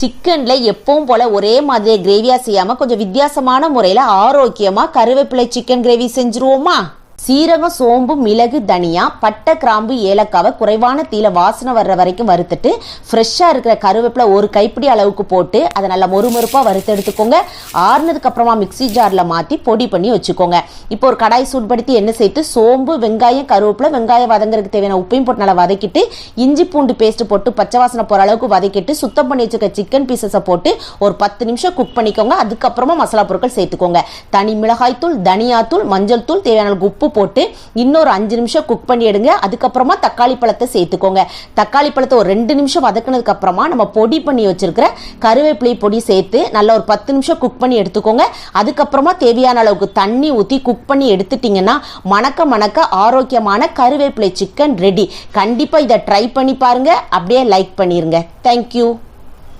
சிக்கன்ல எப்பவும் போல ஒரே மாதிரி கிரேவியா செய்யாம கொஞ்சம் வித்தியாசமான முறையில ஆரோக்கியமா கருவேப்பிலை சிக்கன் கிரேவி செஞ்சுருவோமா? சீரகம், சோம்பு, மிளகு, தனியா, பட்டை, கிராம்பு, ஏலக்காவை குறைவான தீல வாசனை வர்ற வரைக்கும் வறுத்துட்டு ஃப்ரெஷ்ஷாக இருக்கிற கருவேப்பிலை ஒரு கைப்பிடி அளவுக்கு போட்டு அதை நல்லா மொறுமொறுப்பாக வறுத்து எடுத்துக்கோங்க. ஆறுனதுக்கு அப்புறமா மிக்சி ஜாரில் மாற்றி பொடி பண்ணி வச்சுக்கோங்க. இப்போ ஒரு கடாய் சூடுபடுத்தி எண்ணெய் சேர்த்து சோம்பு, வெங்காயம், கருவேப்பிலை, வெங்காயம் வதங்கிறதுக்கு தேவையான உப்பையும் போட்டு நல்லா வதக்கிட்டு இஞ்சி பூண்டு பேஸ்ட் போட்டு பச்சை வாசனை போகிற அளவுக்கு வதக்கிட்டு சுத்தம் பண்ணி வச்சுக்க சிக்கன் பீசஸை போட்டு ஒரு 10 நிமிஷம் குக் பண்ணிக்கோங்க. அதுக்கப்புறமா மசாலா பொருட்கள் சேர்த்துக்கோங்க. தனி மிளகாய் தூள், தனியாத்தூள், மஞ்சள் தூள், தேவையான உப்பு போட்டு இன்னொரு 5 நிமிஷம் குக் பண்ணி எடுங்க. அதுக்கப்புறமா தக்காளி பழத்தை சேர்த்துக்கோங்க. தக்காளி பழத்தை ஒரு 2 நிமிஷம் வதக்கினதுக்கு அப்புறமா நம்ம பொடி பண்ணி வச்சிருக்கிற கருவேப்பிலை பொடி சேர்த்து நல்லா ஒரு 10 நிமிஷம் குக் பண்ணி எடுத்துக்கோங்க. அதுக்கப்புறமா தேவையான அளவுக்கு தண்ணி ஊற்றி குக் பண்ணி எடுத்துட்டீங்கன்னா மணக்க மணக்க ஆரோக்கியமான கருவேப்பிலை சிக்கன் ரெடி. கண்டிப்பா இதை ட்ரை பண்ணி பாருங்க. அப்படியே லைக் பண்ணிருங்க. தேங்க்யூ.